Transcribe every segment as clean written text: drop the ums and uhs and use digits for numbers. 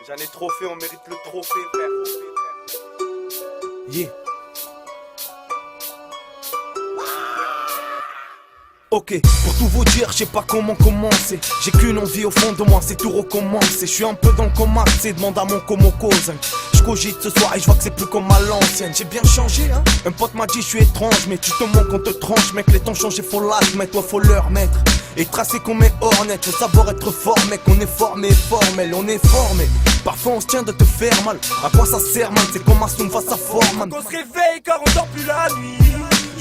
J'en ai trop fait, on mérite le trophée, frère. Yeah. Ok, pour tout vous dire, je sais pas comment commencer. J'ai qu'une envie au fond de moi, c'est tout recommencer. Je suis un peu dans le coma, c'est demande à mon comocose. Je cogite ce soir et je vois que c'est plus comme à l'ancienne. J'ai bien changé, hein. Un pote m'a dit je suis étrange, mais tu te manques, on te tranche, mec. Les temps changent, faut l'admettre, toi faut leur mettre. Et tracer comme est honnête, faut savoir être fort, mec. On est formé, formel, on est formé. Parfois on se tient de te faire mal. À quoi ça sert, man? C'est comme un son face à forme, man. On se réveille car on dort plus la nuit.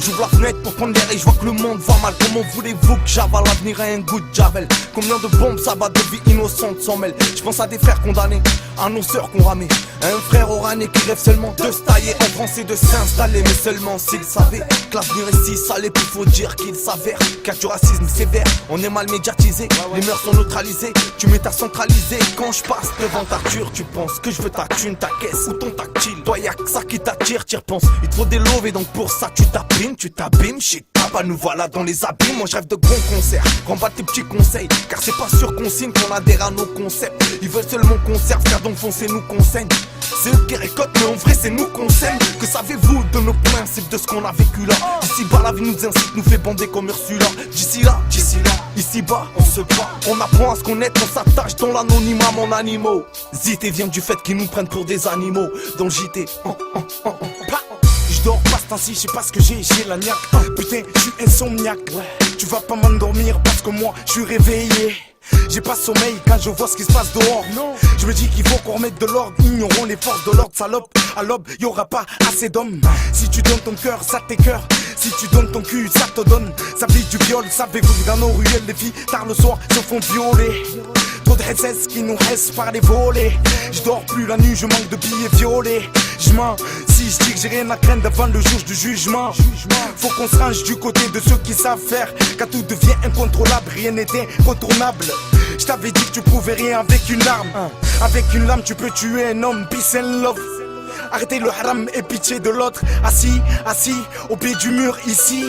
J'ouvre la fenêtre pour prendre l'air et je vois que le monde va mal. Comment voulez-vous que j'avale l'avenir à un goût de javel? Combien de bombes ça bat de vie innocente s'en mêlent? Je pense à des frères condamnés, à nos sœurs qu'on ramait, à un frère orané qui rêve seulement de se tailler en France et de s'installer. Mais seulement s'il savait que l'avenir est si salé, puis faut dire qu'il s'avère qu'il y a du racisme sévère. On est mal médiatisé, les mœurs sont neutralisées. Tu mets ta centralisée. Quand je passe devant ta ture, tu penses que je veux ta thune, ta caisse ou ton tactile. Toi y'a que ça qui t'attire, t'y repenses. Il te faut des loves et donc pour ça tu t'abîmes, tu t'abîmes. Shit, bah nous voilà dans les abîmes. Moi je rêve de gros concerts, combat tes petits conseils, car c'est pas sûr qu'on signe qu'on adhère à nos concepts. Ils veulent seulement qu'on serve, car donc foncez nous conseille. C'est eux qui récoltent, mais en vrai c'est nous qu'on sème. Que savez-vous de nos principes, de ce qu'on a vécu là? Ici bas la vie nous incite, nous fait bander comme Ursula. D'ici là, ici bas on se bat. On apprend à se connaître, on s'attache dans l'anonymat mon animaux. Zité vient du fait qu'ils nous prennent pour des animaux. Dans le JT, je dors pas ce temps-ci, je sais pas ce que j'ai la niaque. Putain, je suis insomniaque. Tu vas pas m'endormir parce que moi je suis réveillé. J'ai pas sommeil quand je vois ce qui se passe dehors. Non. Je me dis qu'il faut qu'on remette de l'ordre. Ignorons les forces de l'ordre, salope. À l'aube, y'aura pas assez d'hommes. Si tu donnes ton cœur, ça t'écœure. Si tu donnes ton cul, ça te donne. Ça vit du viol, savez-vous que dans nos ruelles, les filles, tard le soir, se font violer. Trop de SS qui nous restent par les volets. Je dors plus la nuit, je manque de billets violets. Je mens, si je dis que j'ai rien à craindre avant le jour du jugement. Faut qu'on se range du côté de ceux qui savent faire. Quand tout devient incontrôlable, rien n'est incontournable. Je t'avais dit que tu pouvais rien avec une arme. Avec une lame tu peux tuer un homme, peace and love. Arrêtez le haram et pitié de l'autre. Assis, au pied du mur ici.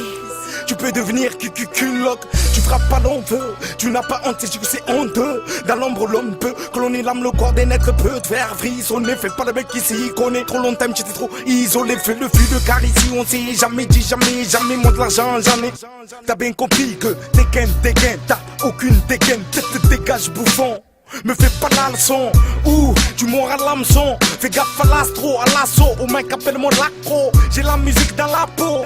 Tu peux devenir qu'une loque. Tu frappes pas l'honteux, tu n'as pas honte, c'est que c'est honteux. Dans l'ombre l'homme peut cloner l'âme, le corps des naîtres peut te faire frissonner. Fais pas le mec qui s'y connaît, trop longtemps j'étais trop isolé. Fais le flux de car ici on sait jamais dit jamais moi de l'argent j'en ai. T'as bien compris que t'es qu'un, t'as aucune dégaine. Tête te dégage bouffon. Me fais pas la leçon, ou tu m'auras l'hameçon. Fais gaffe à l'astro, à l'assaut, au mec appelle-moi l'accro. J'ai la musique dans la peau.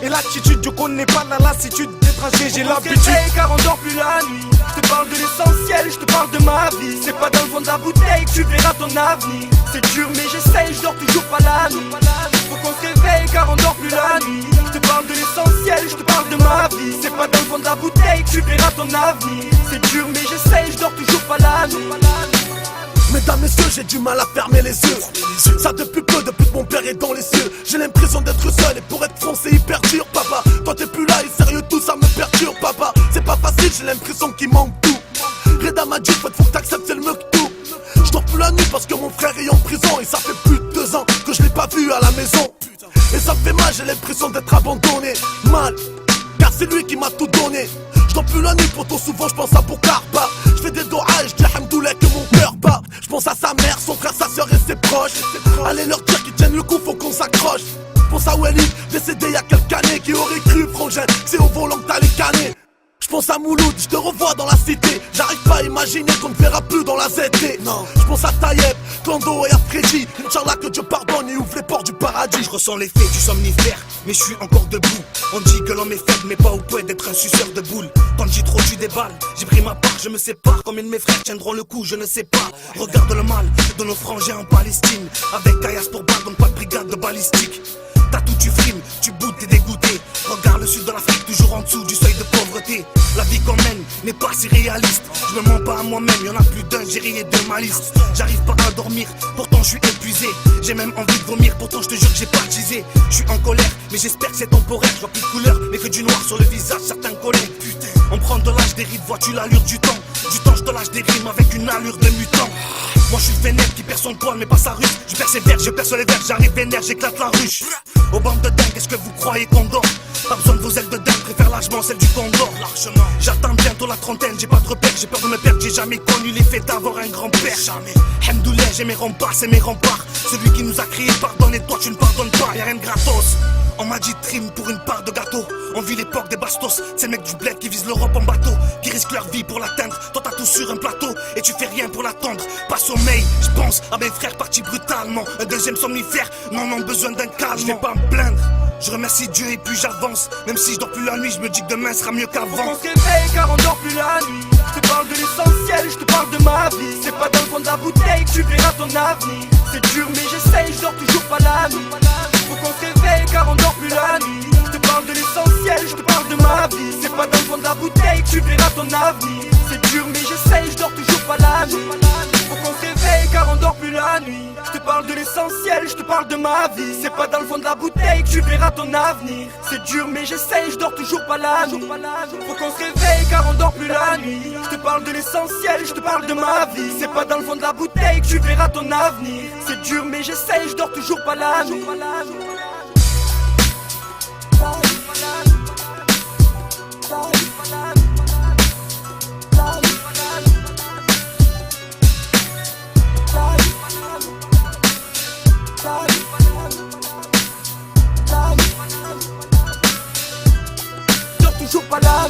Et l'attitude, je connais pas la lassitude d'étranger, j'ai l'habitude. Car on dort plus la nuit. Je te parle de l'essentiel, je te parle de ma vie. C'est pas dans le fond de la bouteille que tu verras ton avenir. C'est dur mais j'essaye, je dors toujours pas la nuit. Faut qu'on se réveille car on dort plus la nuit. Je te parle de l'essentiel, je te parle de ma vie. C'est pas dans le fond de la bouteille que tu verras ton avenir. C'est dur mais j'essaye, je dors toujours pas la nuit. Mesdames, messieurs, j'ai du mal à fermer les yeux. Ça depuis peu, depuis que mon père est dans les cieux. J'ai l'impression d'être seul et pour être français hyper dur, papa. Toi t'es plus là et sérieux tout ça me perturbe, papa. C'est pas facile, j'ai l'impression qu'il manque tout. Reda m'a dit, faut que t'acceptes, c'est le mieux que tout. Je dors plus la nuit parce que mon frère est en prison. Et ça fait plus de 2 ans que je l'ai pas vu à la maison. Et ça me fait mal, j'ai l'impression d'être abandonné. Mal, car c'est lui qui m'a tout donné. Je dors plus la nuit, pourtant souvent je pense à Boukarba. Je fais des doigts et je dis Hamdoullah que mon cœur bat. Je pense à sa mère, son frère, sa soeur et ses proches. Allez leur dire qu'ils tiennent le coup, faut qu'on s'accroche. Pense à Welly, décédé il y a quelques années. Qui aurait cru, frangin, c'est au volant que t'allais canner. Je pense à Mouloud, je te revois dans la cité. J'arrive pas à imaginer qu'on ne verra plus dans la ZT. Non, je pense à Tayeb, Klando et à Freddy. Inch'Allah que Dieu pardonne et ouvre les portes du paradis. Je ressens l'effet du somnifère, mais je suis encore debout. On dit que l'homme est faible, mais pas au point d'être un suceur de boules. Quand j'y trop, tu déballes. J'ai pris ma part, je me sépare. Combien de mes frères tiendront le coup, je ne sais pas. Regarde le mal de nos frangins en Palestine. Avec Kayas pour balle, donc pas de brigade de balistique. T'as tout, tu frimes, tu boutes, t'es dégoûté. Regarde le sud de l'Afrique, toujours en dessous du seuil de pauvreté. La vie qu'on mène n'est pas si réaliste. Je me mens pas à moi-même, y'en a plus d'un, j'ai rayé de ma liste. J'arrive pas à dormir, pourtant je suis épuisé. J'ai même envie de vomir, pourtant je te jure que j'ai pas teasé. Je suis en colère, mais j'espère que c'est temporaire. Je vois plus de couleur, mais que du noir sur le visage, certains collègues. Putain, on prend de l'âge des rides, vois-tu l'allure du temps. Du temps, je te lâche des rimes avec une allure de mutant. Moi je suis vénère qui perd son poil mais pas sa ruche. Je persévère, je perce les verres, j'arrive vénère, j'éclate la ruche. Aux bandes de dingue, est-ce que vous croyez qu'on dort? Pas besoin de vos ailes de dingue, préfère la largement celle du Condor. Largement. J'attends bientôt la trentaine, j'ai pas de repères, j'ai peur de me perdre, j'ai jamais connu l'effet d'avoir un grand-père. Jamais. Hamdoulah, j'ai mes remparts, c'est mes remparts. Celui qui nous a crié pardonne et toi tu ne pardonnes pas, y'a rien de gratos. On m'a dit trim pour une part de gâteau. On vit l'époque des bastos, c'est le mec du bled qui vise l'Europe en bateau, qui risque leur vie pour l'atteindre. Toi t'as tout sur un plateau et tu fais rien pour l'attendre. Pas sommeil, je pense à mes frères partis brutalement. Un deuxième somnifère, non besoin d'un calme. Je vais pas me plaindre, je remercie Dieu et puis j'avance. Même si je dors plus la nuit, je me dis que demain sera mieux qu'avant. Faut qu'on se réveille car on dort plus la nuit. Je te parle de l'essentiel, je te parle de ma vie. C'est pas dans le fond de la bouteille que tu verras ton avenir. C'est dur mais j'essaye, je dors toujours pas la nuit. Faut qu'on se réveille car on dort plus la nuit. Je te parle de l'essentiel, je te parle de ma vie. C'est pas dans le fond de la bouteille que tu verras ton avenir. C'est dur mais j'essaye, je dors toujours pas la nuit. Faut qu'on se réveille car on dort plus la nuit. Je te parle de l'essentiel, je te parle de ma vie. C'est pas dans le fond de la bouteille que tu verras ton avenir. C'est dur mais j'essaye, je dors toujours pas la nuit. Faut qu'on se réveille car on dort plus la nuit. Je te parle de l'essentiel, je te parle de ma vie. C'est pas dans le fond de la bouteille que tu verras ton avenir. C'est dur mais j'essaye, je dors toujours pas la nuit. Toujours pas là,